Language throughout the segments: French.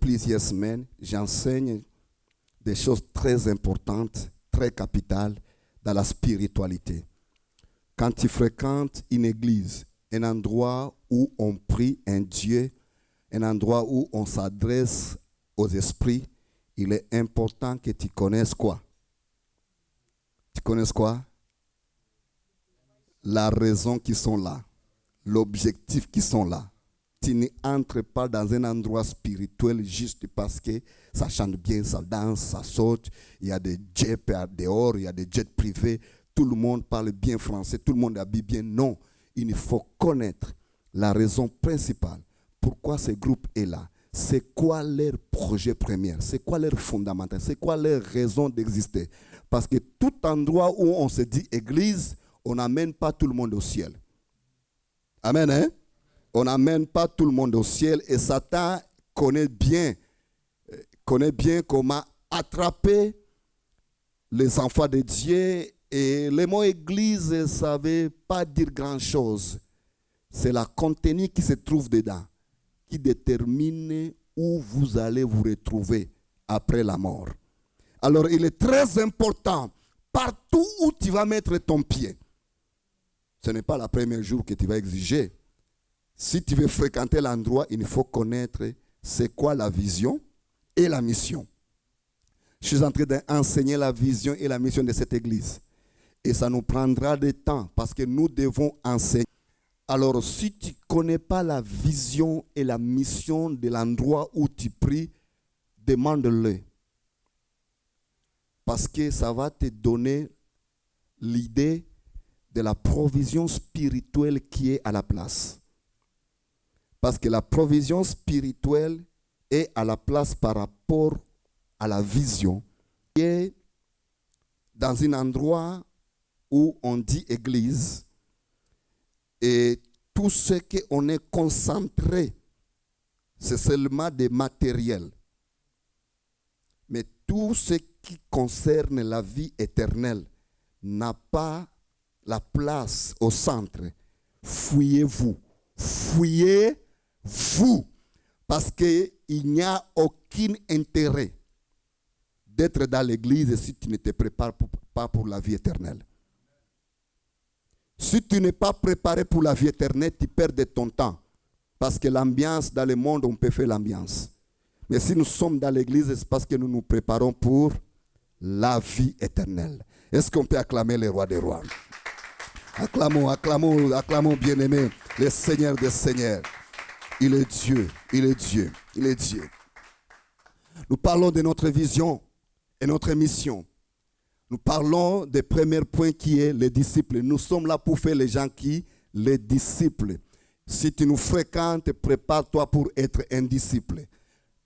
plusieurs semaines, j'enseigne des choses très importantes, très capitales dans la spiritualité. Quand tu fréquentes une église, un endroit où on prie un Dieu, un endroit où on s'adresse aux esprits, il est important que tu connaisses quoi? Tu connaisses quoi? La raison qui sont là, l'objectif qui sont là. Tu n'entres pas dans un endroit spirituel juste parce que ça chante bien, ça danse, ça saute. Il y a des jets dehors, il y a des jets privés. Tout le monde parle bien français, tout le monde habille bien. Non, il faut connaître la raison principale. Pourquoi ce groupe est là? C'est quoi leur projet premier? C'est quoi leur fondamental? C'est quoi leur raison d'exister? Parce que tout endroit où on se dit église, on n'amène pas tout le monde au ciel. Amen, hein? On n'amène pas tout le monde au ciel et Satan connaît bien comment attraper les enfants de Dieu. Et le mot église, ça ne veut pas dire grand-chose. C'est la contenu qui se trouve dedans, qui détermine où vous allez vous retrouver après la mort. Alors, il est très important, partout où tu vas mettre ton pied, ce n'est pas le premier jour que tu vas exiger. Si tu veux fréquenter l'endroit, il faut connaître c'est quoi la vision et la mission. Je suis en train d'enseigner la vision et la mission de cette église. Et ça nous prendra du temps parce que nous devons enseigner. Alors, si tu ne connais pas la vision et la mission de l'endroit où tu pries, demande-le. Parce que ça va te donner l'idée de la provision spirituelle qui est à la place. Parce que la provision spirituelle est à la place par rapport à la vision. Et dans un endroit où on dit église, et tout ce qu'on est concentré, c'est seulement des matériels. Mais tout ce qui concerne la vie éternelle n'a pas la place au centre. Fouillez-vous. Fouillez-vous. Parce qu'il n'y a aucun intérêt d'être dans l'église si tu ne te prépares pas pour la vie éternelle. Si tu n'es pas préparé pour la vie éternelle, tu perds de ton temps. Parce que l'ambiance dans le monde, on peut faire l'ambiance. Mais si nous sommes dans l'église, c'est parce que nous nous préparons pour la vie éternelle. Est-ce qu'on peut acclamer le roi des rois? Acclamons, acclamons, acclamons, bien-aimés, le Seigneur des Seigneurs. Il est Dieu, il est Dieu, il est Dieu. Nous parlons de notre vision et notre mission. Nous parlons du premier point qui est les disciples. Nous sommes là pour faire les gens qui? Les disciples. Si tu nous fréquentes, prépare-toi pour être un disciple.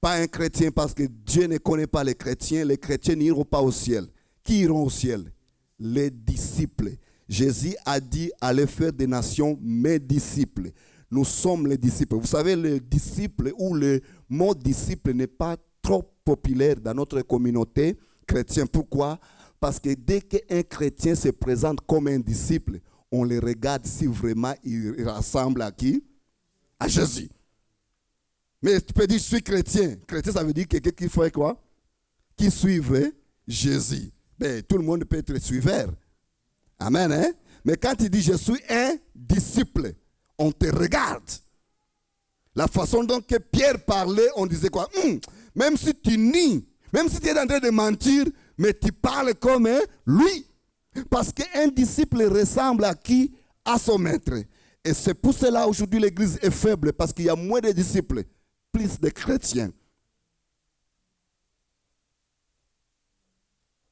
Pas un chrétien parce que Dieu ne connaît pas les chrétiens. Les chrétiens n'iront pas au ciel. Qui iront au ciel? Les disciples. Jésus a dit, allez faire des nations mes disciples. Nous sommes les disciples. Vous savez, le disciple ou le mot disciple n'est pas trop populaire dans notre communauté chrétienne. Pourquoi? Parce que dès qu'un chrétien se présente comme un disciple, on le regarde si vraiment il ressemble à qui? À Jésus. Mais tu peux dire, je suis chrétien. Chrétien, ça veut dire quelqu'un qui fait quoi? Qui suivrait Jésus. Ben, tout le monde peut être suiveur. Amen, hein? Mais quand tu dis, je suis un disciple, on te regarde. La façon dont que Pierre parlait, on disait quoi? Même si tu nies, même si tu es en train de mentir, mais tu parles comme lui. Parce qu'un disciple ressemble à qui? À son maître. Et c'est pour cela aujourd'hui l'église est faible, parce qu'il y a moins de disciples, plus de chrétiens.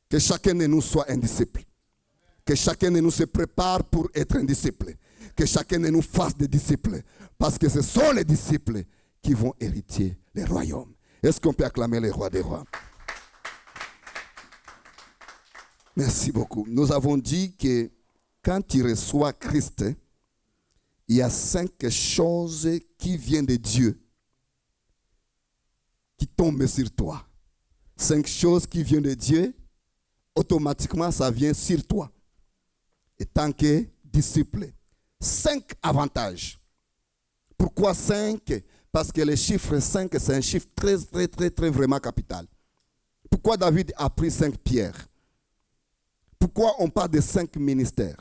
Que chacun de nous soit un disciple. Que chacun de nous se prépare pour être un disciple. Que chacun de nous fasse des disciples. Parce que ce sont les disciples qui vont hériter les royaumes. Est-ce qu'on peut acclamer les rois des rois? Merci beaucoup. Nous avons dit que quand tu reçois Christ, il y a 5 choses qui viennent de Dieu, qui tombent sur toi. 5 choses qui viennent de Dieu, automatiquement ça vient sur toi. Et tant que disciple. 5 avantages. Pourquoi 5? Parce que le chiffre 5, c'est un chiffre très, très, très, très vraiment capital. Pourquoi David a pris 5 pierres? Pourquoi on parle de 5 ministères?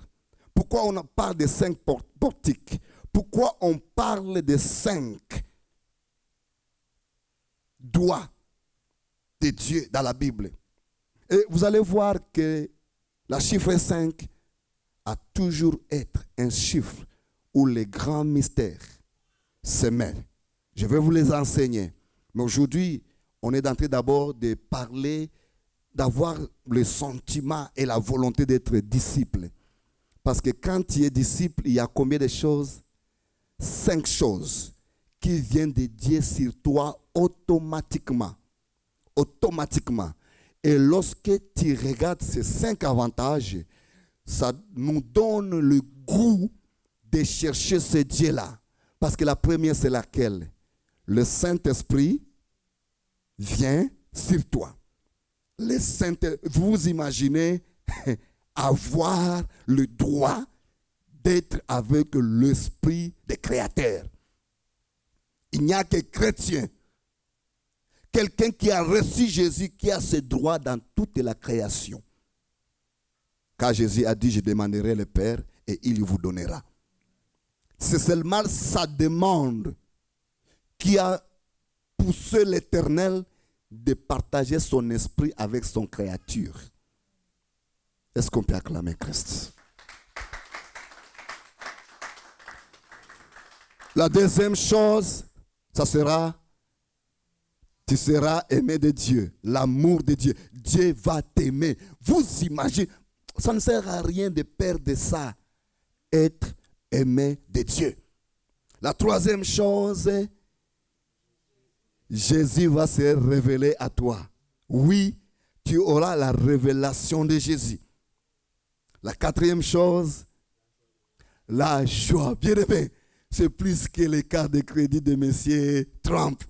Pourquoi on parle de 5 portiques? Pourquoi on parle de 5 doigts de Dieu dans la Bible? Et vous allez voir que la chiffre 5 a toujours été un chiffre où les grands mystères se mêlent. Je vais vous les enseigner. Mais aujourd'hui, on est en train d'abord de parler, d'avoir le sentiment et la volonté d'être disciple. Parce que quand tu es disciple, il y a combien de choses? 5 choses qui viennent de Dieu sur toi automatiquement. Automatiquement. Et lorsque tu regardes ces 5 avantages, ça nous donne le goût de chercher ce Dieu-là. Parce que la première, c'est laquelle? Le Saint-Esprit vient sur toi. Vous imaginez avoir le droit d'être avec l'esprit des créateurs. Il n'y a que chrétien, quelqu'un qui a reçu Jésus, qui a ce droit dans toute la création. Car Jésus a dit, je demanderai le Père et il vous donnera. C'est seulement sa demande qui a poussé l'Éternel de partager son esprit avec son créature. Est-ce qu'on peut acclamer Christ? La deuxième chose, ça sera, tu seras aimé de Dieu, l'amour de Dieu. Dieu va t'aimer. Vous imaginez, ça ne sert à rien de perdre ça, être aimé de Dieu. La troisième chose, Jésus va se révéler à toi. Oui, tu auras la révélation de Jésus. La quatrième chose, la joie. Bien aimé, c'est plus que les cartes de crédit de M. Trump.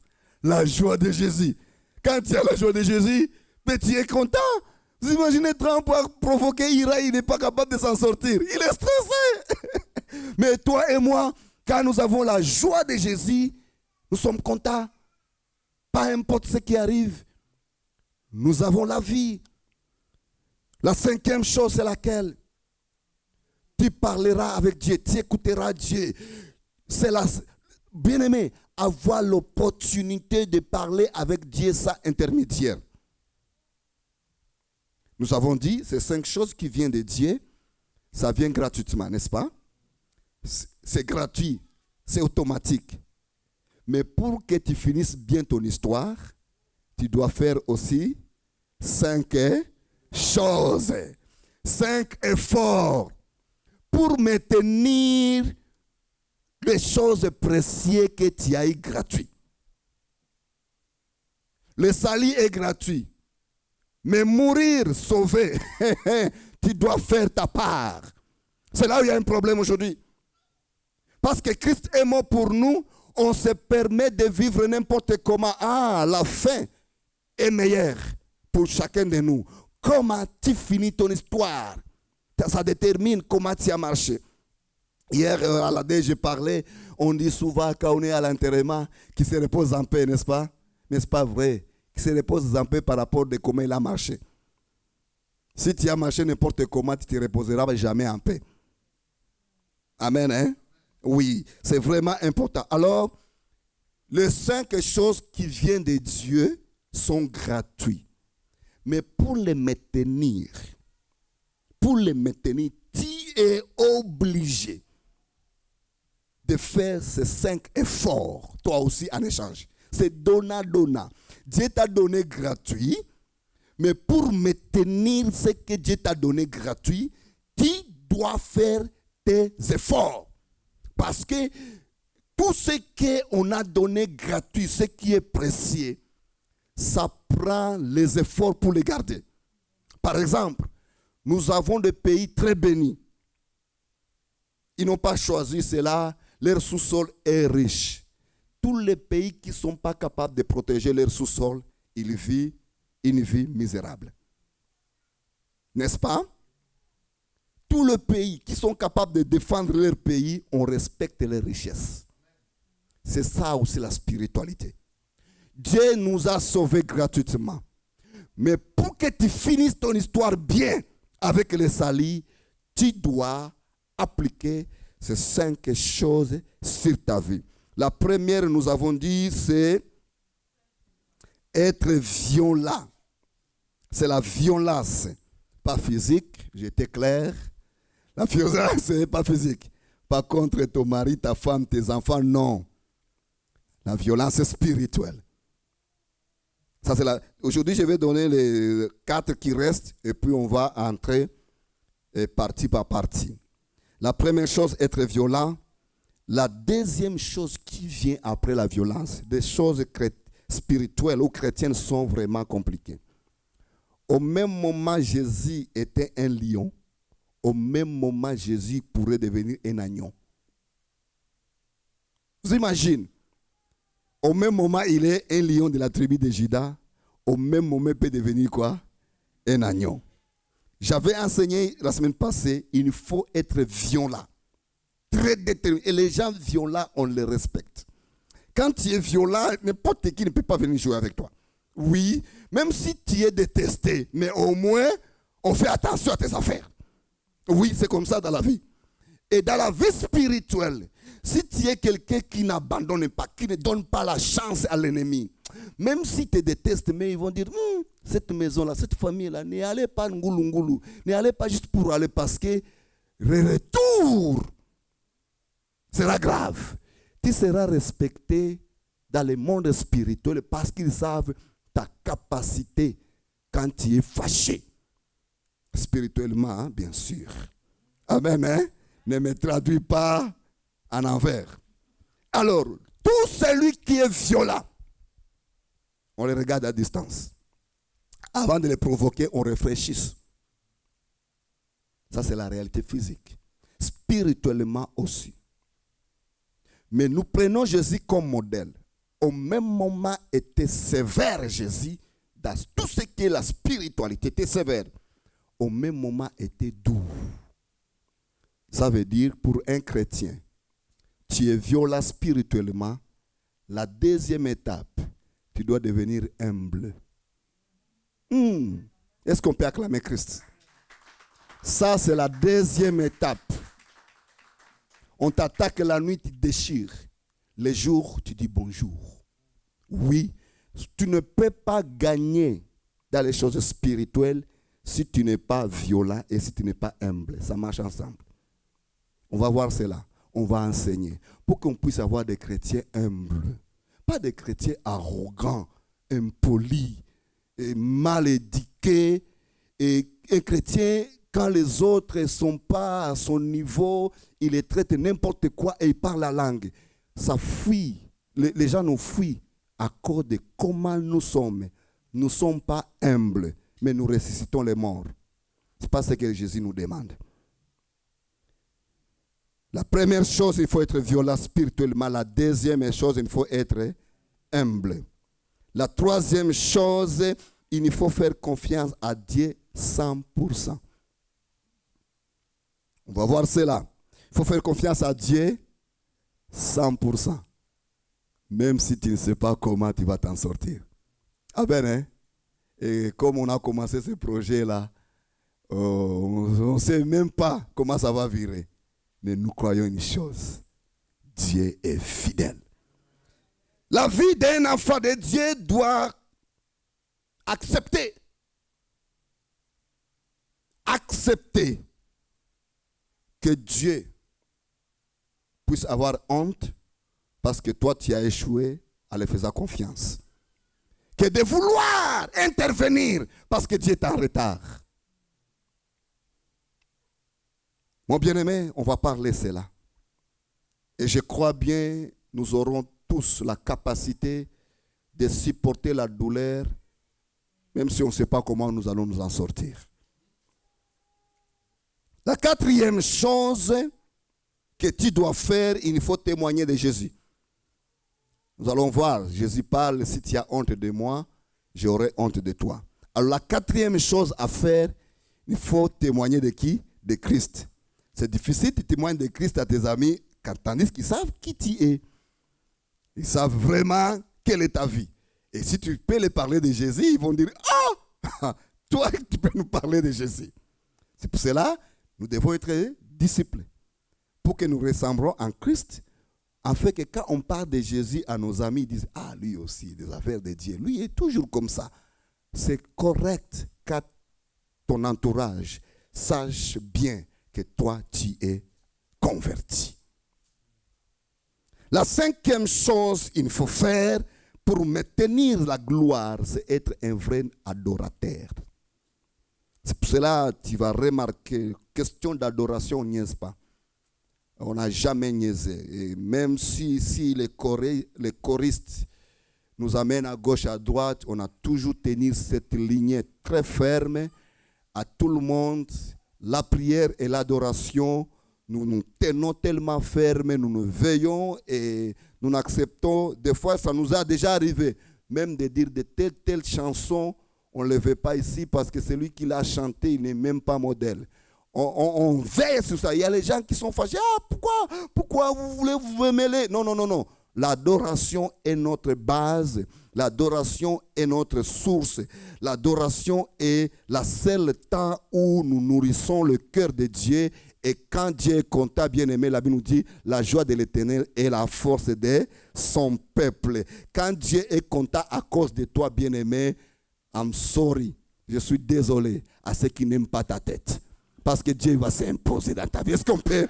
La joie de Jésus. Quand tu as la joie de Jésus, mais tu es content. Vous imaginez, Trump a provoqué Ira, il n'est pas capable de s'en sortir. Il est stressé. Mais toi et moi, quand nous avons la joie de Jésus, nous sommes contents. Pas importe ce qui arrive, nous avons la vie. La cinquième chose, c'est laquelle? Tu parleras avec Dieu, tu écouteras Dieu. C'est la bien-aimé, avoir l'opportunité de parler avec Dieu sans intermédiaire. Nous avons dit, ces 5 choses qui viennent de Dieu, ça vient gratuitement, n'est-ce pas? C'est gratuit, c'est automatique. Mais pour que tu finisses bien ton histoire, tu dois faire aussi 5 choses. 5 efforts pour maintenir les choses précieuses que tu as eues gratuites. Le salut est gratuit. Mais mourir, sauver, tu dois faire ta part. C'est là où il y a un problème aujourd'hui. Parce que Christ est mort pour nous, on se permet de vivre n'importe comment. Ah, la fin est meilleure pour chacun de nous. Comment tu finis ton histoire? Ça détermine comment tu as marché. Hier, à la DG, je parlais, on dit souvent quand on est à l'enterrement, qu'il se repose en paix, n'est-ce pas? Mais ce n'est pas vrai. Qu'il se repose en paix par rapport à comment il a marché. Si tu as marché n'importe comment, tu ne te reposeras jamais en paix. Amen, hein? Oui, c'est vraiment important. Alors, les 5 choses qui viennent de Dieu sont gratuites. Mais pour les maintenir, tu es obligé de faire ces 5 efforts, toi aussi en échange. C'est donnant. Dieu t'a donné gratuit, mais pour maintenir ce que Dieu t'a donné gratuit, tu dois faire tes efforts. Parce que tout ce qu'on a donné gratuit, ce qui est précieux, ça prend les efforts pour les garder. Par exemple, nous avons des pays très bénis. Ils n'ont pas choisi cela, leur sous-sol est riche. Tous les pays qui ne sont pas capables de protéger leur sous-sol, ils vivent une vie misérable. N'est-ce pas? Tous les pays qui sont capables de défendre leur pays, on respecte leurs richesses. C'est ça aussi la spiritualité. Dieu nous a sauvés gratuitement. Mais pour que tu finisses ton histoire bien avec les salis, tu dois appliquer ces 5 choses sur ta vie. La première, nous avons dit, c'est être violent. C'est la violence, pas physique, j'étais clair. La violence, ce n'est pas physique. Pas contre ton mari, ta femme, tes enfants, non. La violence spirituelle. Ça, c'est Aujourd'hui, je vais donner les 4 qui restent et puis on va entrer partie par partie. La première chose, être violent. La deuxième chose qui vient après la violence, des choses spirituelles ou chrétiennes sont vraiment compliquées. Au même moment, Jésus était un lion. Au même moment, Jésus pourrait devenir un agneau. Vous imaginez? Au même moment, il est un lion de la tribu de Juda. Au même moment, il peut devenir quoi? Un agneau. J'avais enseigné la semaine passée, il faut être violent. Très déterminé. Et les gens violents, on les respecte. Quand tu es violent, n'importe qui ne peut pas venir jouer avec toi. Oui, même si tu es détesté, mais au moins, on fait attention à tes affaires. Oui, c'est comme ça dans la vie. Et dans la vie spirituelle, si tu es quelqu'un qui n'abandonne pas, qui ne donne pas la chance à l'ennemi, même si tu détestes, mais ils vont dire, cette maison-là, cette famille-là, n'y allez pas ngoulou, n'y allez pas juste pour aller parce que le retour sera grave. Tu seras respecté dans le monde spirituel parce qu'ils savent ta capacité quand tu es fâché. Spirituellement, hein, bien sûr. Amen. Hein? Ne me traduis pas en envers. Alors, tout celui qui est violent, on le regarde à distance. Avant de les provoquer, on réfléchit. Ça, c'est la réalité physique. Spirituellement aussi. Mais nous prenons Jésus comme modèle. Au même moment, était sévère Jésus. Dans tout ce qui est la spiritualité, était sévère. Au même moment, était doux. Ça veut dire, pour un chrétien, tu es violent spirituellement. La deuxième étape, tu dois devenir humble. Est-ce qu'on peut acclamer Christ? Ça, c'est la deuxième étape. On t'attaque la nuit, tu déchires. Les jours, tu dis bonjour. Oui, tu ne peux pas gagner dans les choses spirituelles si tu n'es pas violent et si tu n'es pas humble. Ça marche ensemble. On va voir cela. On va enseigner. Pour qu'on puisse avoir des chrétiens humbles. Pas des chrétiens arrogants, impolis, et mal éduqués. Et un chrétien, quand les autres ne sont pas à son niveau, il les traite n'importe quoi et il parle la langue. Ça fuit. Les gens nous fuient à cause de comment nous sommes. Nous ne sommes pas humbles, mais nous ressuscitons les morts. Ce n'est pas ce que Jésus nous demande. La première chose, il faut être violent spirituellement. La deuxième chose, il faut être humble. La troisième chose, il faut faire confiance à Dieu 100%. On va voir cela. Il faut faire confiance à Dieu 100%. Même si tu ne sais pas comment tu vas t'en sortir. Amen, hein? Et comme on a commencé ce projet-là, on ne sait même pas comment ça va virer. Mais nous croyons une chose. Dieu est fidèle. La vie d'un enfant de Dieu doit accepter que Dieu puisse avoir honte parce que toi tu as échoué en lui faisant confiance. Que de vouloir intervenir parce que Dieu est en retard. Mon bien-aimé, on va parler de cela. Et je crois bien, nous aurons tous la capacité de supporter la douleur, même si on ne sait pas comment nous allons nous en sortir. La quatrième chose que tu dois faire, il faut témoigner de Jésus. Nous allons voir, Jésus parle, si tu as honte de moi, j'aurai honte de toi. Alors la quatrième chose à faire, il faut témoigner de qui? De Christ. C'est difficile de témoigner de Christ à tes amis, tandis qu'ils savent qui tu es. Ils savent vraiment quelle est ta vie. Et si tu peux les parler de Jésus, ils vont dire, ah, toi, tu peux nous parler de Jésus. C'est pour cela, nous devons être disciples. Pour que nous ressemblons en Christ, afin que quand on parle de Jésus à nos amis, ils disent, ah, lui aussi, des affaires de Dieu. Lui est toujours comme ça. C'est correct qu'à ton entourage sache bien que toi, tu es converti. La cinquième chose qu'il faut faire pour maintenir la gloire, c'est être un vrai adorateur. C'est pour cela que tu vas remarquer, question d'adoration, on niaise pas. On n'a jamais niaisé. Et même si les choristes nous amènent à gauche, à droite, on a toujours tenu cette lignée très ferme à tout le monde. La prière et l'adoration, nous nous tenons tellement fermes, nous nous veillons et nous n'acceptons. Des fois, ça nous a déjà arrivé, même de dire de telle chanson, on ne le veut pas ici parce que celui qui l'a chanté, il n'est même pas modèle. On veille sur ça. Il y a les gens qui sont fâchés. Ah, pourquoi vous voulez vous mêler? Non. L'adoration est notre base. L'adoration est notre source. L'adoration est la seule temps où nous nourrissons le cœur de Dieu. Et quand Dieu est content, bien-aimé, la Bible nous dit, la joie de l'Éternel est la force de son peuple. Quand Dieu est content à cause de toi, bien-aimé, I'm sorry, je suis désolé à ceux qui n'aiment pas ta tête. Parce que Dieu va s'imposer dans ta vie. Est-ce qu'on peut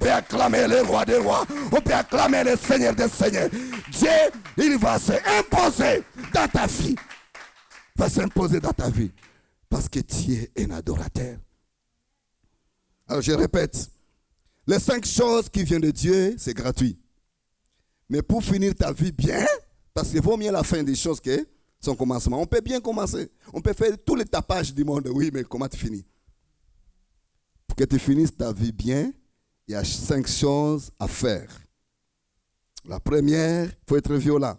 acclamer le roi des rois? On peut acclamer le Seigneur des seigneurs. Dieu, il va s'imposer dans ta vie. Il va s'imposer dans ta vie. Parce que Dieu est un adorateur. Alors je répète, les 5 choses qui viennent de Dieu, c'est gratuit. Mais pour finir ta vie bien, parce qu'il vaut mieux la fin des choses que son commencement. On peut bien commencer. On peut faire tous les tapages du monde. Oui, mais comment tu finis? Pour que tu finisses ta vie bien, il y a 5 choses à faire. La première, il faut être violent.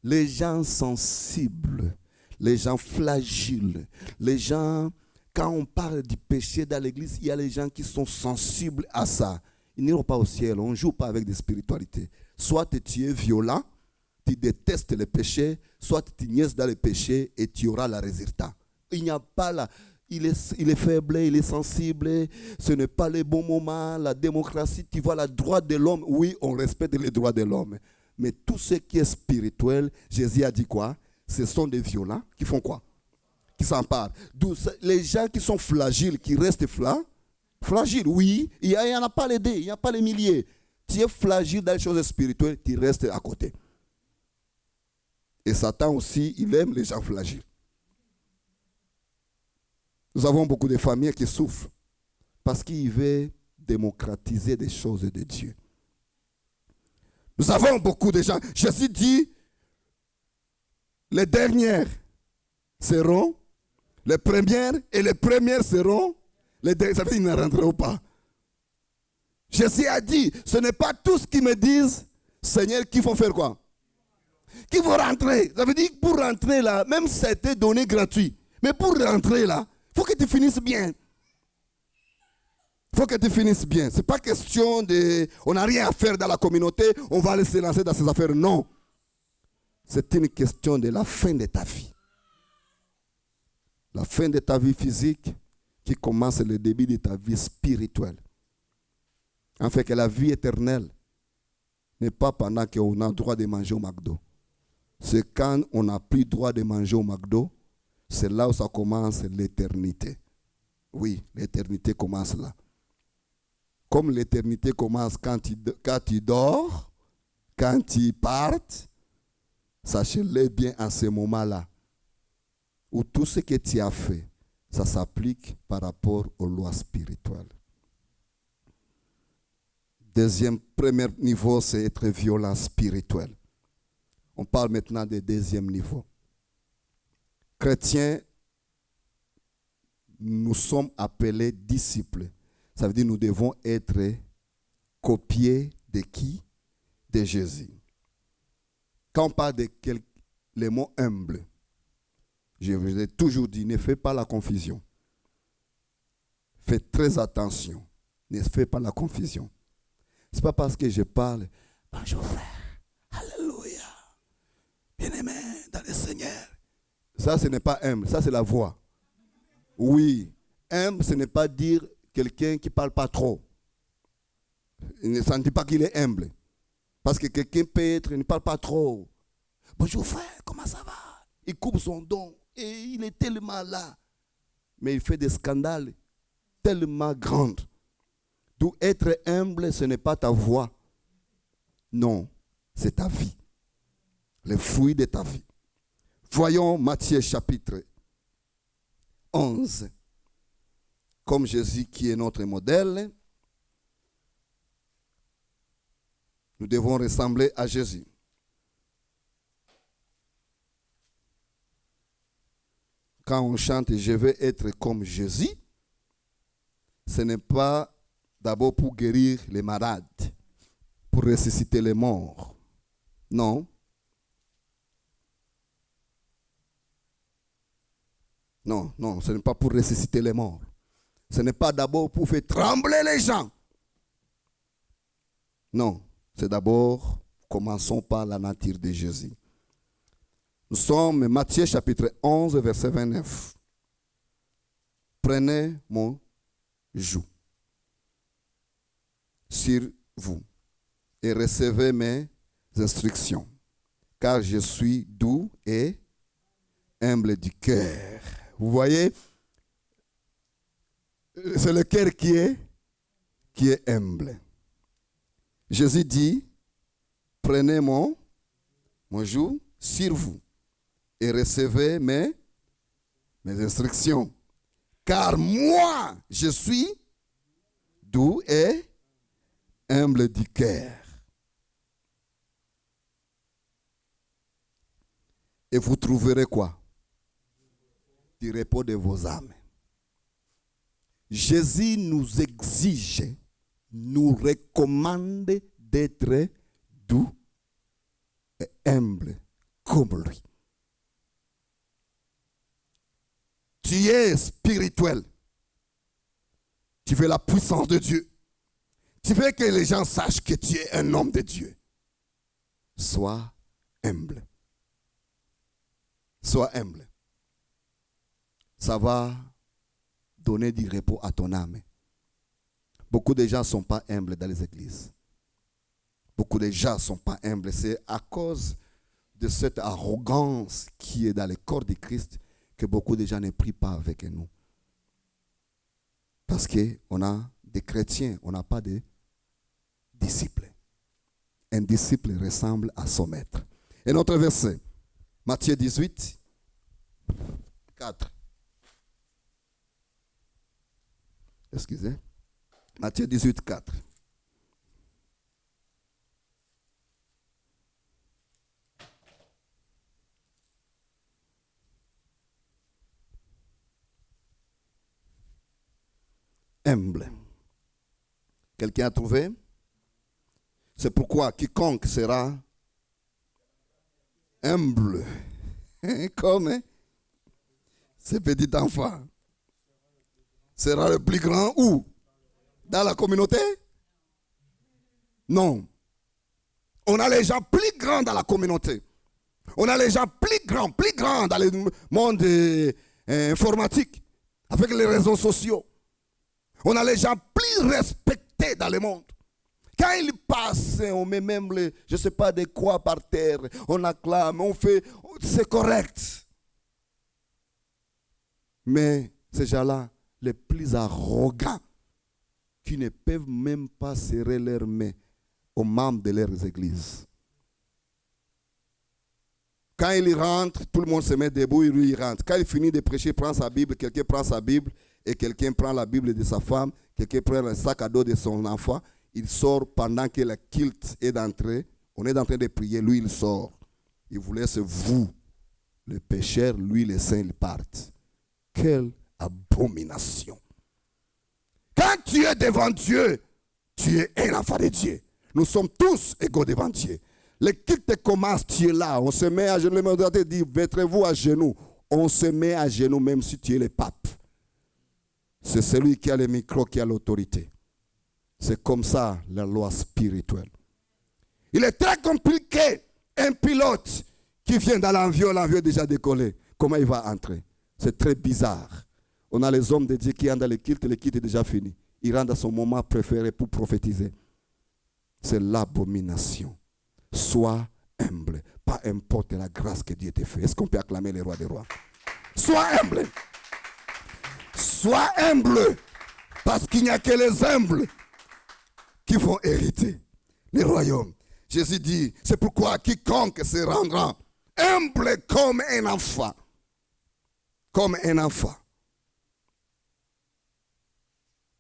Les gens sensibles, les gens fragiles, les gens, quand on parle du péché dans l'église, il y a les gens qui sont sensibles à ça. Ils n'iront pas au ciel, on ne joue pas avec des spiritualités. Soit tu es violent, tu détestes le péché, soit tu niaises dans le péché et tu auras le résultat. Il n'y a pas là. Il est faible, il est sensible, ce n'est pas le bon moment, la démocratie, tu vois, le droit de l'homme, oui, on respecte les droits de l'homme. Mais tout ce qui est spirituel, Jésus a dit quoi? Ce sont des violents qui font quoi? Qui s'emparent. Les gens qui sont fragiles, qui restent fragiles, oui, il n'y en a pas les 2, il n'y a pas les milliers. Tu es fragile dans les choses spirituelles, tu restes à côté. Et Satan aussi, il aime les gens fragiles. Nous avons beaucoup de familles qui souffrent parce qu'ils veulent démocratiser des choses de Dieu. Nous avons beaucoup de gens. Jésus dit, les dernières seront les premières et les premières seront les dernières. Ça veut dire qu'ils ne rentreront pas. Jésus a dit, ce n'est pas tous qui me disent, Seigneur, qu'il faut faire quoi? Qu'il faut rentrer. Ça veut dire que pour rentrer là, même si ça a été donné gratuit, mais pour rentrer là, il faut que tu finisses bien. Il faut que tu finisses bien. Ce n'est pas question de... On n'a rien à faire dans la communauté, on va aller se lancer dans ces affaires. Non. C'est une question de la fin de ta vie. La fin de ta vie physique qui commence le début de ta vie spirituelle. En fait que la vie éternelle n'est pas pendant qu'on a le droit de manger au McDo. C'est quand on n'a plus le droit de manger au McDo. C'est là où ça commence l'éternité. Oui, l'éternité commence là. Comme l'éternité commence quand tu dors, quand tu partes, sachez-le bien à ce moment-là, où tout ce que tu as fait, ça s'applique par rapport aux lois spirituelles. Premier niveau, c'est être violent spirituel. On parle maintenant du deuxième niveau. Chrétiens, nous sommes appelés disciples. Ça veut dire que nous devons être copiés de qui? De Jésus. Quand on parle de les mots humbles, je vous ai toujours dit, ne faites pas la confusion. Faites très attention. Ne faites pas la confusion. Ce n'est pas parce que je parle, bonjour frère, alléluia. Bien-aimé dans le Seigneur. Ça, ce n'est pas humble, ça c'est la voix. Oui, humble, ce n'est pas dire quelqu'un qui ne parle pas trop. Ça ne dit pas qu'il est humble. Parce que quelqu'un peut être, il ne parle pas trop. Bonjour frère, comment ça va? Il coupe son don et il est tellement là. Mais il fait des scandales tellement grands. D'où être humble, ce n'est pas ta voix. Non, c'est ta vie. Les fruits de ta vie. Voyons Matthieu chapitre 11. Comme Jésus qui est notre modèle, nous devons ressembler à Jésus. Quand on chante « Je veux être comme Jésus », ce n'est pas d'abord pour guérir les malades, pour ressusciter les morts. Non. Non, non, ce n'est pas pour ressusciter les morts. Ce n'est pas d'abord pour faire trembler les gens. Non, c'est d'abord, commençons par la nature de Jésus. Nous sommes Matthieu chapitre 11, verset 29. Prenez mon joug sur vous et recevez mes instructions, car je suis doux et humble du cœur. Vous voyez, c'est le cœur qui est humble. Jésus dit, prenez mon joug sur vous et recevez mes instructions. Car moi, je suis doux et humble du cœur. Et vous trouverez quoi? Du repos de vos âmes. Jésus nous exige, nous recommande d'être doux et humble comme lui. Tu es spirituel. Tu veux la puissance de Dieu. Tu veux que les gens sachent que tu es un homme de Dieu. Sois humble. Sois humble. Ça va donner du repos à ton âme. Beaucoup de gens ne sont pas humbles dans les églises. Beaucoup de gens ne sont pas humbles. C'est à cause de cette arrogance qui est dans le corps de Christ que beaucoup de gens ne prient pas avec nous. Parce qu'on a des chrétiens, on n'a pas de disciples. Un disciple ressemble à son maître. Et notre verset, Matthieu 18, 4. Excusez. Matthieu 18, 4. Humble. Quelqu'un a trouvé? C'est pourquoi quiconque sera humble, comme ce petit enfant, sera le plus grand où? Dans la communauté? Non. On a les gens plus grands dans la communauté. On a les gens plus grands dans le monde informatique, avec les réseaux sociaux. On a les gens plus respectés dans le monde. Quand ils passent, on met même les, je ne sais pas de quoi par terre, on acclame, on fait, c'est correct. Mais ces gens-là, les plus arrogants, qui ne peuvent même pas serrer leurs mains aux membres de leurs églises. Quand il rentre, tout le monde se met debout et lui il rentre. Quand il finit de prêcher, il prend sa Bible, quelqu'un prend sa Bible et quelqu'un prend la Bible de sa femme, quelqu'un prend le sac à dos de son enfant. Il sort pendant que le culte est entré. On est en train de prier, lui il sort. Il vous laisse vous, le pécheur, lui les saints, ils partent. Quelle abomination. Quand tu es devant Dieu, tu es un enfant de Dieu. Nous sommes tous égaux devant Dieu. Le culte commence, tu es là. On se met à genoux. Le modérateur dit, mettrez-vous à genoux. On se met à genoux même si tu es le pape. C'est celui qui a le micro qui a l'autorité. C'est comme ça la loi spirituelle. Il est très compliqué. Un pilote qui vient dans l'avion est déjà décollé. Comment il va entrer? C'est très bizarre. On a les hommes de Dieu qui entrent dans le culte est déjà fini. Il rentre dans son moment préféré pour prophétiser. C'est l'abomination. Sois humble. Pas importe la grâce que Dieu t'a fait. Est-ce qu'on peut acclamer les rois des rois? Sois humble. Sois humble. Parce qu'il n'y a que les humbles qui vont hériter les royaumes. Jésus dit, c'est pourquoi quiconque se rendra humble comme un enfant. Comme un enfant.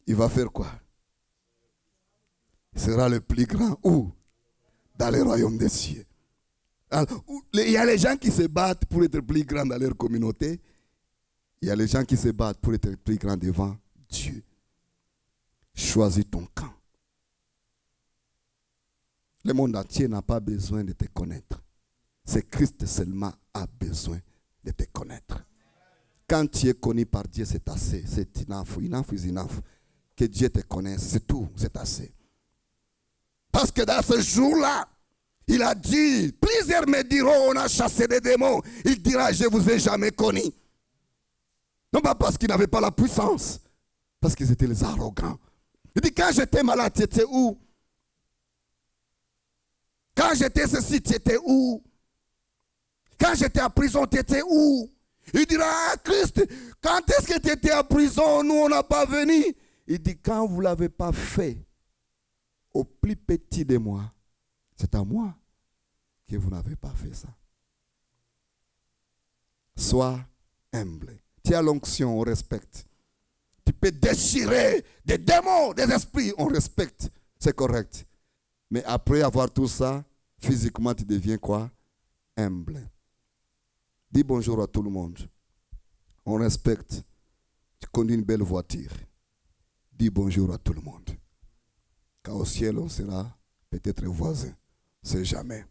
Il va faire quoi? Il sera le plus grand où? Dans les royaumes des cieux. Alors, il y a les gens qui se battent pour être plus grands dans leur communauté. Il y a les gens qui se battent pour être plus grands devant Dieu. Choisis ton camp. Le monde entier n'a pas besoin de te connaître. C'est Christ seulement a besoin de te connaître. Quand tu es connu par Dieu, c'est assez. C'est enough. Enough is enough. Que Dieu te connaisse, c'est tout. C'est assez. Parce que dans ce jour-là, il a dit, plusieurs me diront, on a chassé des démons. Il dira, je ne vous ai jamais connu. Non pas parce qu'ils n'avaient pas la puissance, parce qu'ils étaient les arrogants. Il dit, quand j'étais malade, tu étais où? Quand j'étais ceci, tu étais où? Quand j'étais en prison, tu étais où? Il dira, ah Christ, quand est-ce que tu étais en prison? Nous, on n'a pas venu. Il dit, quand vous ne l'avez pas fait, au plus petit de moi, c'est à moi que vous n'avez pas fait ça. Sois humble. Tu as l'onction, on respecte. Tu peux déchirer des démons, des esprits, on respecte. C'est correct. Mais après avoir tout ça, physiquement, tu deviens quoi? Humble. Dis bonjour à tout le monde. On respecte. Tu conduis une belle voiture. Dis bonjour à tout le monde. Quand au ciel, on sera peut-être voisins. C'est jamais.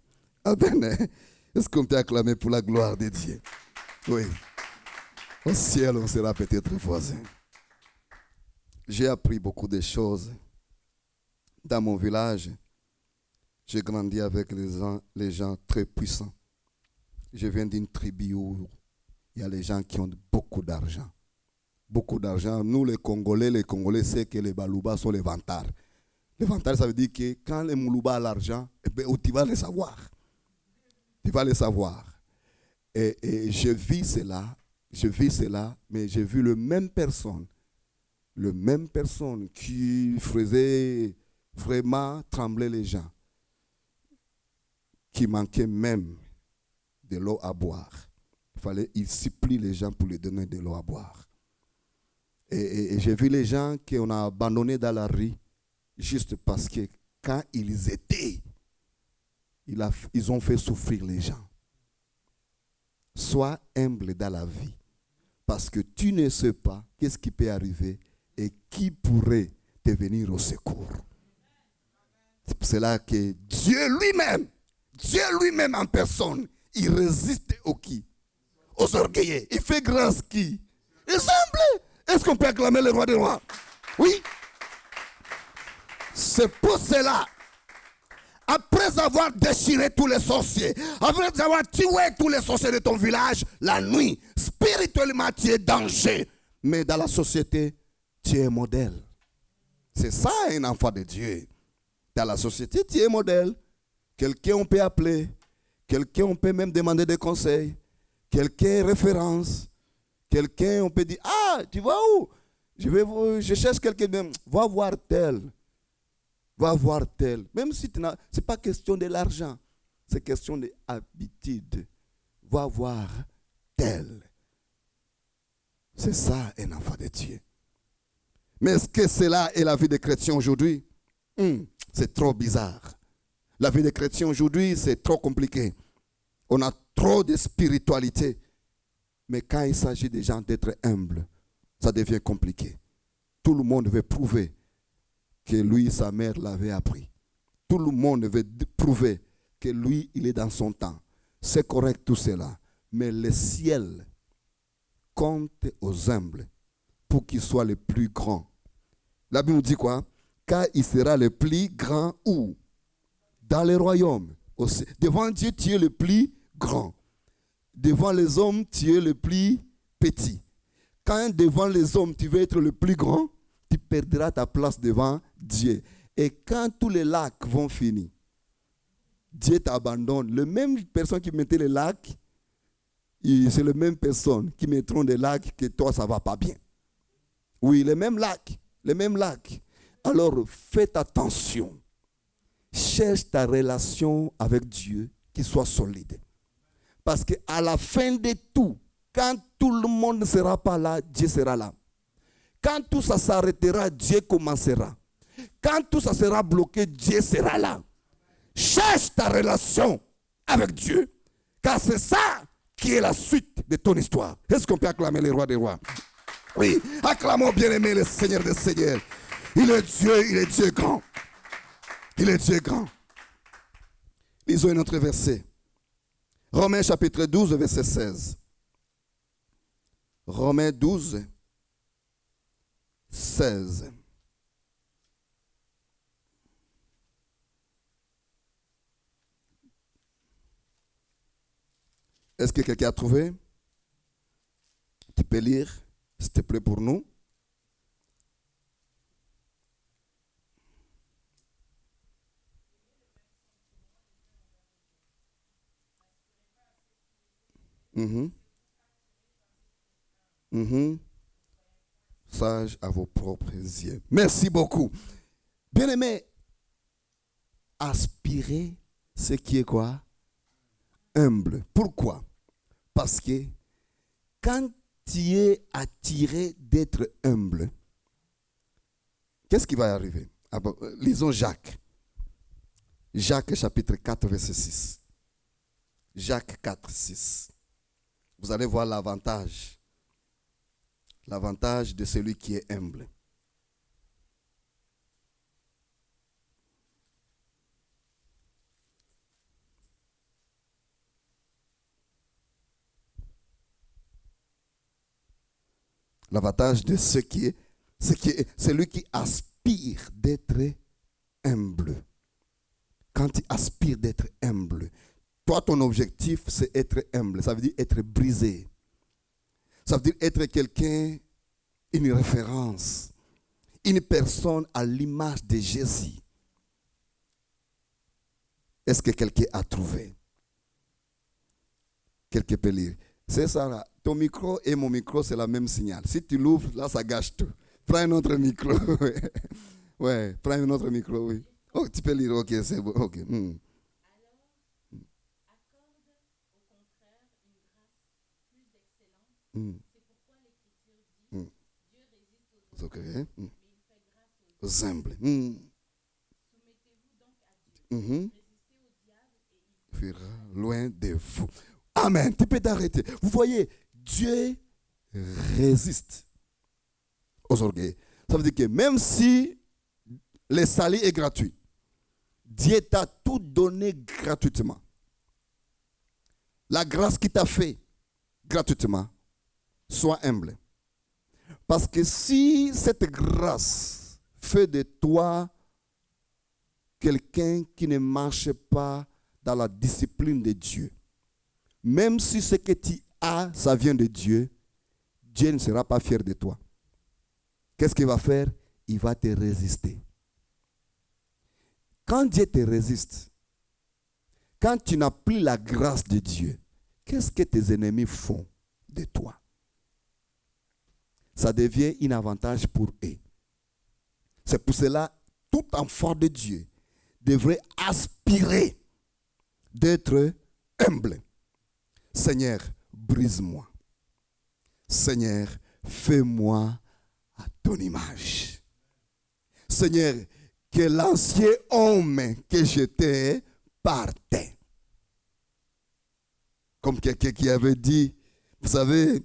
Amen. Est-ce qu'on peut acclamer pour la gloire de Dieu? Oui. Au ciel, on sera peut-être voisins. J'ai appris beaucoup de choses. Dans mon village, j'ai grandi avec les gens très puissants. Je viens d'une tribu où il y a les gens qui ont beaucoup d'argent. Beaucoup d'argent. Nous, les Congolais savent que les Balouba sont les vantards. Les vantards, ça veut dire que quand les Moulouba ont l'argent, eh bien, tu vas le savoir. Tu vas le savoir. Et je vis cela, mais j'ai vu le même personne qui faisait vraiment trembler les gens, qui manquait même de l'eau à boire. Il supplie les gens pour lui donner de l'eau à boire. Et j'ai vu les gens qu'on a abandonnés dans la rue juste parce que quand ils étaient, ils ont fait souffrir les gens. Sois humble dans la vie parce que tu ne sais pas qu'est-ce qui peut arriver et qui pourrait te venir au secours. C'est pour cela que Dieu lui-même en personne, il résiste aux qui? Aux orgueilleux. Il fait grâce qui? Les humbles. Est-ce qu'on peut acclamer le roi des rois? Oui. C'est pour cela, après avoir déchiré tous les sorciers, après avoir tué tous les sorciers de ton village, la nuit, spirituellement tu es danger. Mais dans la société, tu es modèle. C'est ça un enfant de Dieu. Dans la société, tu es modèle. Quelqu'un on peut appeler, quelqu'un on peut même demander des conseils, quelqu'un référence, quelqu'un on peut dire, ah, tu vas où? Je cherche quelqu'un, va voir tel. Va voir tel. Même si ce n'est pas question de l'argent, c'est question d'habitude. Va voir tel. C'est ça un enfant de Dieu. Mais est-ce que cela est la vie des chrétiens aujourd'hui? C'est trop bizarre. La vie des chrétiens aujourd'hui, c'est trop compliqué. On a trop de spiritualité. Mais quand il s'agit des gens d'être humbles, ça devient compliqué. Tout le monde veut prouver que lui, sa mère l'avait appris. Tout le monde veut prouver que lui, il est dans son temps. C'est correct tout cela. Mais le ciel compte aux humbles pour qu'il soit le plus grand. La Bible nous dit quoi? Car il sera le plus grand où? Dans les royaumes. Devant Dieu, tu es le plus grand. devant les hommes, tu es le plus petit. Quand devant les hommes, tu veux être le plus grand, tu perdras ta place devant Dieu. Et quand tous les lacs vont finir, Dieu t'abandonne. La même personne qui mettait les lacs, c'est la même personne qui mettront des lacs que toi, ça ne va pas bien. Oui, les mêmes lacs. Alors, faites attention. Cherche ta relation avec Dieu qui soit solide. Parce qu'à la fin de tout, quand tout le monde ne sera pas là, Dieu sera là. Quand tout ça s'arrêtera, Dieu commencera. Quand tout ça sera bloqué, Dieu sera là. Cherche ta relation avec Dieu. Car c'est ça qui est la suite de ton histoire. Est-ce qu'on peut acclamer le roi des rois? Oui, acclamons bien-aimé le Seigneur des seigneurs. Il est Dieu grand. Il est Dieu grand. Lisons un autre verset. Romains chapitre 12, verset 16. Romains 12, 16. Est-ce que quelqu'un a trouvé? Tu peux lire, s'il te plaît, pour nous. Sage à vos propres yeux. Merci beaucoup. Bien-aimé, aspirer ce qui est quoi? Humble. Pourquoi? Parce que quand tu es attiré d'être humble, qu'est-ce qui va arriver? Lisons Jacques. Jacques chapitre 4, verset 6. Jacques 4, 6. Vous allez voir l'avantage. L'avantage de celui qui est humble. L'avantage de celui qui aspire d'être humble. Quand tu aspires d'être humble, toi, ton objectif, c'est être humble. Ça veut dire être brisé. Ça veut dire être quelqu'un, une référence, une personne à l'image de Jésus. Est-ce que quelqu'un a trouvé? Quelqu'un peut lire. C'est ça là. Ton micro et mon micro, c'est la même signal. Si tu l'ouvres, là, ça gâche tout. Prends un autre micro. Ouais, prends un autre micro, oui. Oh, tu peux lire, ok, c'est bon. Ok. Okay. Aux humbles. Fuira loin de vous. Amen. Tu peux t'arrêter. Vous voyez, Dieu résiste aux orgueils. Ça veut dire que même si le salut est gratuit, Dieu t'a tout donné gratuitement. La grâce qu'il t'a fait gratuitement, sois humble. Parce que si cette grâce fait de toi quelqu'un qui ne marche pas dans la discipline de Dieu, même si ce que tu as, ça vient de Dieu, Dieu ne sera pas fier de toi. Qu'est-ce qu'il va faire? Il va te résister. Quand Dieu te résiste, quand tu n'as plus la grâce de Dieu, qu'est-ce que tes ennemis font de toi? Ça devient un avantage pour eux. C'est pour cela, tout enfant de Dieu devrait aspirer d'être humble. Seigneur, brise-moi. Seigneur, fais-moi à ton image. Seigneur, que l'ancien homme que j'étais partait. Comme quelqu'un qui avait dit, vous savez,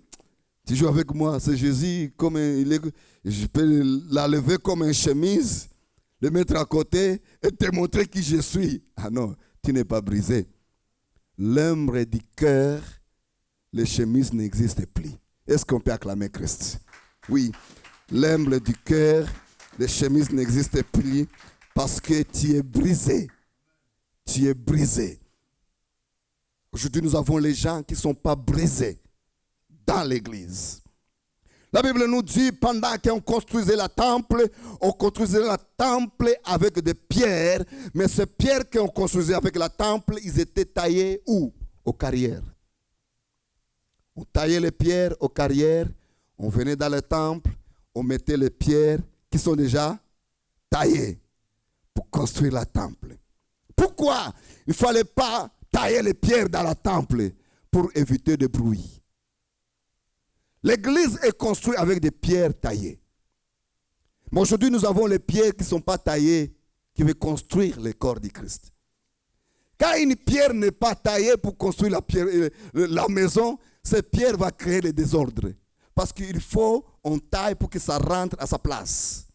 tu joues avec moi, c'est Jésus, comme je peux la lever comme une chemise, le mettre à côté et te montrer qui je suis. Ah non, tu n'es pas brisé. L'ombre du cœur, les chemises n'existent plus. Est-ce qu'on peut acclamer Christ? Oui, l'ombre du cœur, les chemises n'existent plus parce que tu es brisé. Tu es brisé. Aujourd'hui, nous avons les gens qui ne sont pas brisés dans l'église. La Bible nous dit, pendant qu'on construisait la temple, on construisait la temple avec des pierres, mais ces pierres qu'on construisait avec la temple, ils étaient taillés où? Aux carrières. On taillait les pierres aux carrières, on venait dans le temple, on mettait les pierres qui sont déjà taillées pour construire la temple. Pourquoi il ne fallait pas tailler les pierres dans la temple pour éviter de bruit? L'église est construite avec des pierres taillées. Mais aujourd'hui, nous avons les pierres qui ne sont pas taillées, qui veulent construire le corps du Christ. Quand une pierre n'est pas taillée pour construire la maison, cette pierre va créer le désordre. Parce qu'il faut on taille pour que ça rentre à sa place.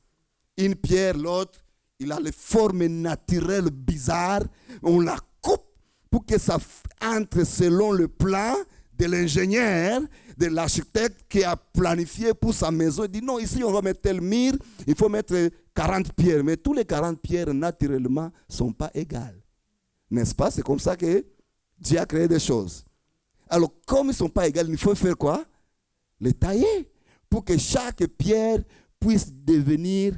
Une pierre, l'autre, il a les formes naturelles bizarres. On la coupe pour que ça entre selon le plan de l'ingénieur, de l'architecte qui a planifié pour sa maison. Il dit non, ici on va mettre tel mur, il faut mettre 40 pierres. Mais tous les 40 pierres naturellement ne sont pas égales. N'est-ce pas? C'est comme ça que Dieu a créé des choses. Alors comme ils ne sont pas égales, il faut faire quoi? Les tailler pour que chaque pierre puisse devenir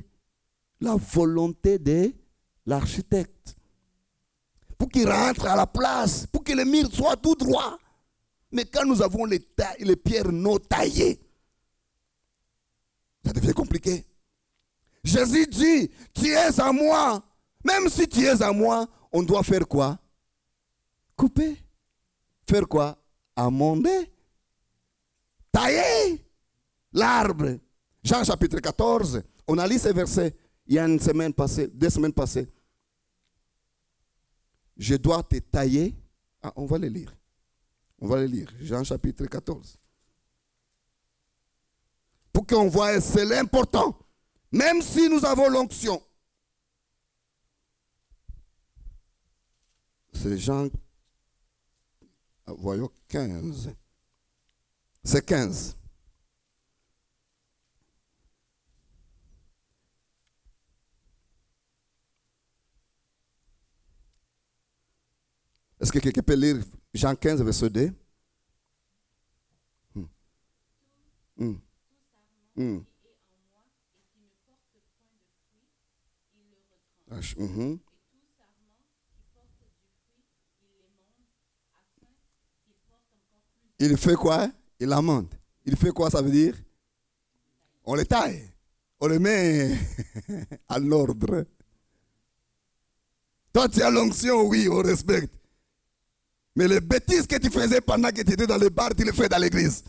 la volonté de l'architecte. Pour qu'il rentre à la place, pour que le mur soit tout droit. Mais quand nous avons les pierres non taillées, ça devient compliqué. Jésus dit, tu es à moi. Même si tu es à moi, on doit faire quoi? Couper. Faire quoi? Amender. Tailler l'arbre. Jean chapitre 14. On a lu ces versets il y a une semaine passée, 2 semaines passées. Je dois te tailler. Ah, on va les lire. On va les lire. Jean chapitre 14. Pour qu'on voit, c'est l'important. Même si nous avons l'onction. C'est Jean, voyons, 15. C'est 15. Est-ce que quelqu'un peut lire Jean 15, verset 2? Il fait quoi? Il amende. Il fait quoi, ça veut dire? On les taille. On les met à l'ordre. Toi, tu as l'onction, oui, on respecte. Mais les bêtises que tu faisais pendant que tu étais dans le bar, tu les fais dans l'église.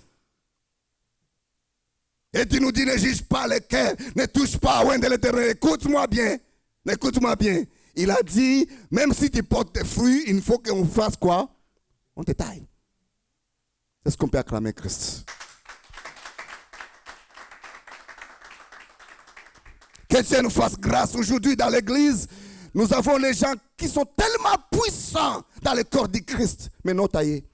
Et tu nous dis, ne juge pas le cœur, ne touche pas à de l'éternel. Écoute-moi bien. Écoute-moi bien. Il a dit, même si tu portes tes fruits, il faut qu'on fasse quoi? On te taille. Est-ce qu'on peut acclamer Christ? Que Dieu nous fasse grâce aujourd'hui dans l'église. Nous avons les gens qui sont tellement puissants dans le corps du Christ, mais non taillés.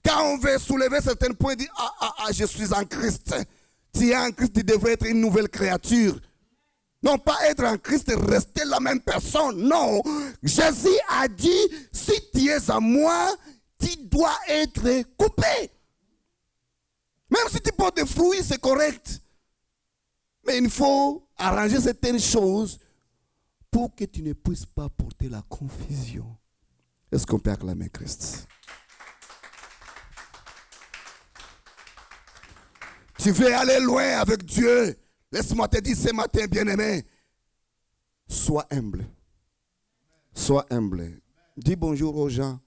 Quand on veut soulever certains points, on dit, je suis en Christ. Tu es en Christ, tu devrais être une nouvelle créature. Non pas être en Christ et rester la même personne. Non. Jésus a dit, si tu es à moi, tu dois être coupé. Même si tu portes des fruits, c'est correct. Mais il faut arranger certaines choses pour que tu ne puisses pas porter la confusion. Est-ce qu'on peut acclamer Christ? Tu veux aller loin avec Dieu. Laisse-moi te dire ce matin, bien-aimé. Sois humble. Sois humble. Dis bonjour aux gens.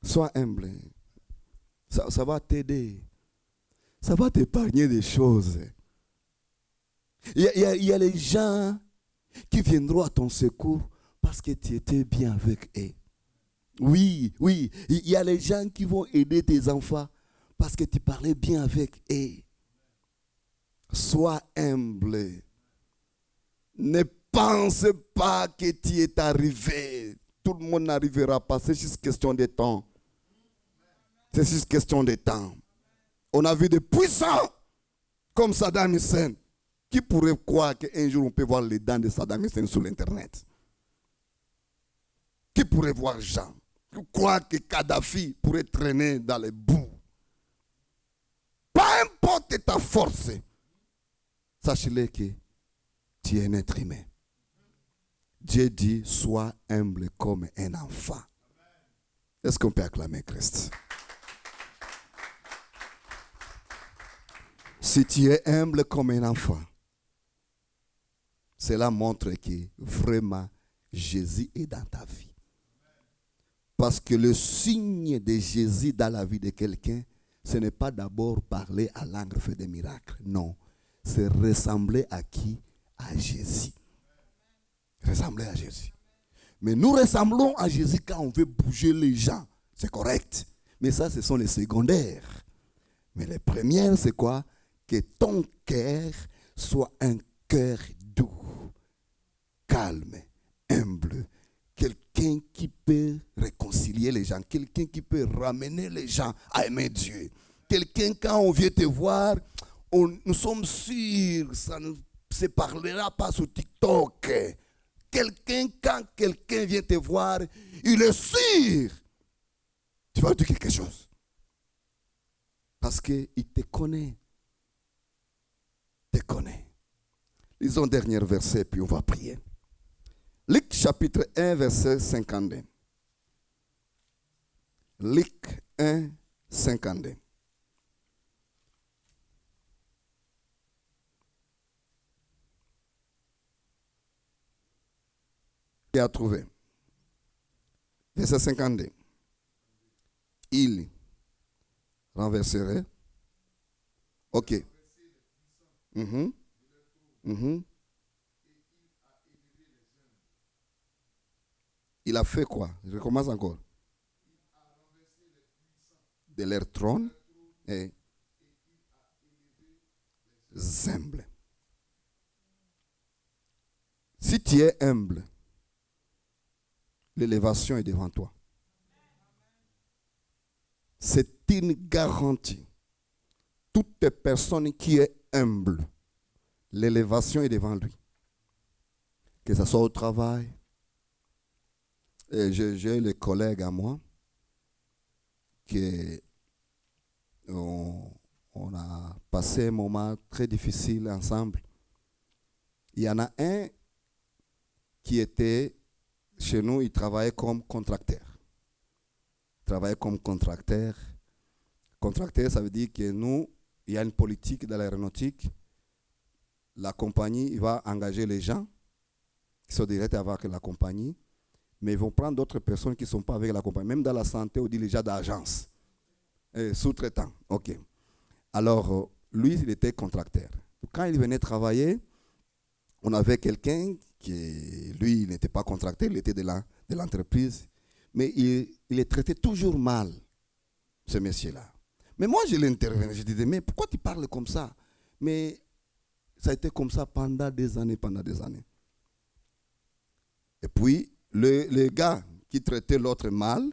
Sois humble. Ça va t'aider. Ça va t'épargner des choses. Il y a les gens qui viendront à ton secours parce que tu étais bien avec eux. Oui. Il y a les gens qui vont aider tes enfants parce que tu parlais bien avec eux. Sois humble. Ne pense pas que tu es arrivé. Tout le monde n'arrivera pas. C'est juste question de temps. C'est juste question de temps. On a vu des puissants comme Saddam Hussein. Qui pourrait croire qu'un jour on peut voir les dents de Saddam Hussein sur l'internet? Qui qui pourrait voir Jean? Tu crois que Kadhafi pourrait traîner dans les boues? Peu importe ta force, sache-le que tu es un être humain. Dieu dit, sois humble comme un enfant. Est-ce qu'on peut acclamer Christ? Si tu es humble comme un enfant, cela montre que vraiment Jésus est dans ta vie. Parce que le signe de Jésus dans la vie de quelqu'un, ce n'est pas d'abord parler à langue, faire des miracles. Non, c'est ressembler à qui? À Jésus. Ressembler à Jésus. Mais nous ressemblons à Jésus quand on veut bouger les gens. C'est correct. Mais ça, ce sont les secondaires. Mais les premières, c'est quoi? Que ton cœur soit un cœur doux, calme, humble. Quelqu'un qui peut réconcilier les gens. Quelqu'un qui peut ramener les gens à aimer Dieu. Quelqu'un, quand on vient te voir, nous sommes sûrs, ça ne se parlera pas sur TikTok. Quelqu'un, quand quelqu'un vient te voir, il est sûr. Tu vas dire quelque chose. Parce qu'il te connaît. Te connaît. Lisons le dernier verset, puis on va prier. Luc chapitre 1, verset 52. Luc 1, 52. Qui a trouvé? Verset 52. Il renverserait. Ok. Il a fait quoi? Je recommence encore. De leur trône et humble. Si tu es humble, l'élévation est devant toi. C'est une garantie. Toute personne qui est humble, l'élévation est devant lui. Que ce soit au travail. Et j'ai les collègues à moi qui on a passé un moment très difficile ensemble. Il y en a un qui était chez nous, il travaillait comme contracteur. Il travaillait comme contracteur. Contracteur, ça veut dire que nous, il y a une politique dans l'aéronautique. La compagnie va engager les gens qui sont directs avec la compagnie, mais ils vont prendre d'autres personnes qui ne sont pas avec la compagnie. Même dans la santé, on dit les gens d'agence. Sous-traitant. OK. Alors, lui, il était contracteur. Quand il venait travailler, on avait quelqu'un qui, lui, il n'était pas contracteur, il était de l'entreprise. Mais il est traité toujours mal, ce monsieur-là. Mais moi, je l'intervenais. Je disais, mais pourquoi tu parles comme ça? Mais ça a été comme ça pendant des années. Et puis, le gars qui traitait l'autre mal,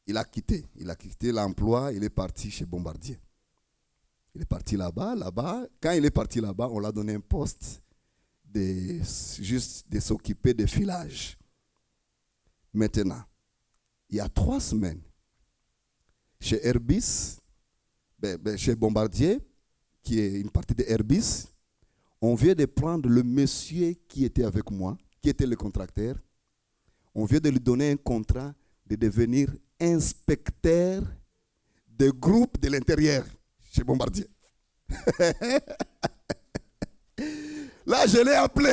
il a quitté l'emploi, il est parti chez Bombardier. Il est parti là-bas. Quand il est parti là-bas, on l'a donné un poste juste de s'occuper des filages. Maintenant, il y a 3 semaines, chez Airbus, chez Bombardier, qui est une partie de Airbus, on vient de prendre le monsieur qui était avec moi, qui était le contracteur. On vient de lui donner un contrat de devenir inspecteur de groupe de l'intérieur chez Bombardier. Là, je l'ai appelé,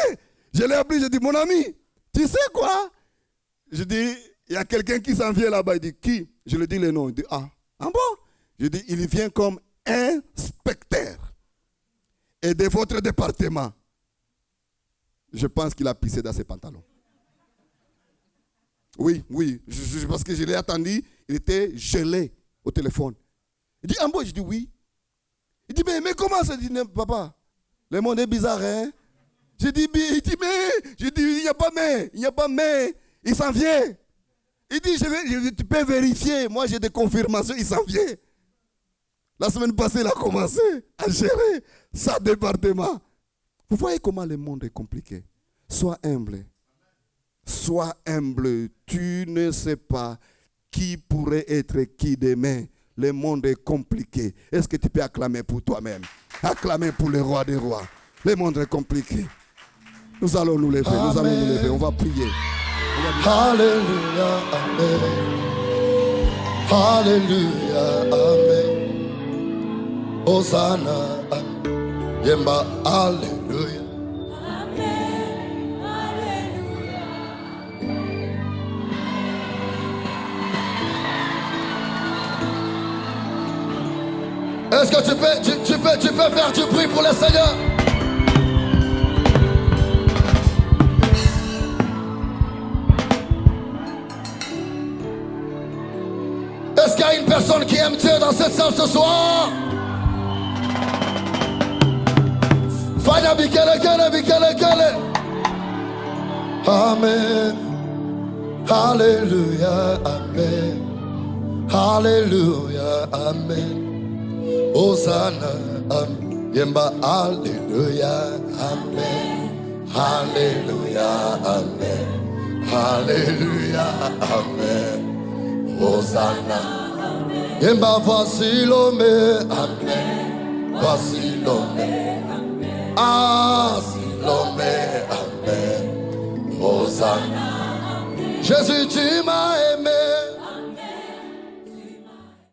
je dis, mon ami, tu sais quoi? Je dis, il y a quelqu'un qui s'en vient là-bas. Il dit, qui? Je lui dis le nom. Il dit, ah bon? Je dis, il vient comme inspecteur. Et de votre département. Je pense qu'il a pissé dans ses pantalons. Oui, parce que je l'ai attendu, il était gelé au téléphone. Il dit, Ambo, je dis oui. Il dit, mais comment ça? Je dis, papa, le monde est bizarre, hein? Je dis, il n'y a pas mais, il s'en vient. Il dit, tu peux vérifier, moi j'ai des confirmations, il s'en vient. La semaine passée, il a commencé à gérer sa département. Vous voyez comment le monde est compliqué. Sois humble. Sois humble. Tu ne sais pas qui pourrait être qui demain. Le monde est compliqué. Est-ce que tu peux acclamer pour toi-même? Acclamer pour le roi des rois. Le monde est compliqué. Nous allons nous lever. Amen. Nous allons nous lever. On va prier. Alléluia, amen. Alléluia, amen. Hosanna, amen. Yemba, alléluia. Amen, alléluia. Est-ce que tu peux faire du bruit pour le Seigneur? Est-ce qu'il y a une personne qui aime Dieu dans cette salle ce soir? Fanya bikele kele. Amen. Alléluia, amen. Alléluia, amen. Hosanna, amen. Yemba, alléluia, amen. Alléluia, amen. Alléluia, amen. Hosanna, amen. Yemba, voici l'homme, amen. Voici l'homme, amen. Ah, l'homme, amen. Hosanna, amen. Jésus, tu m'as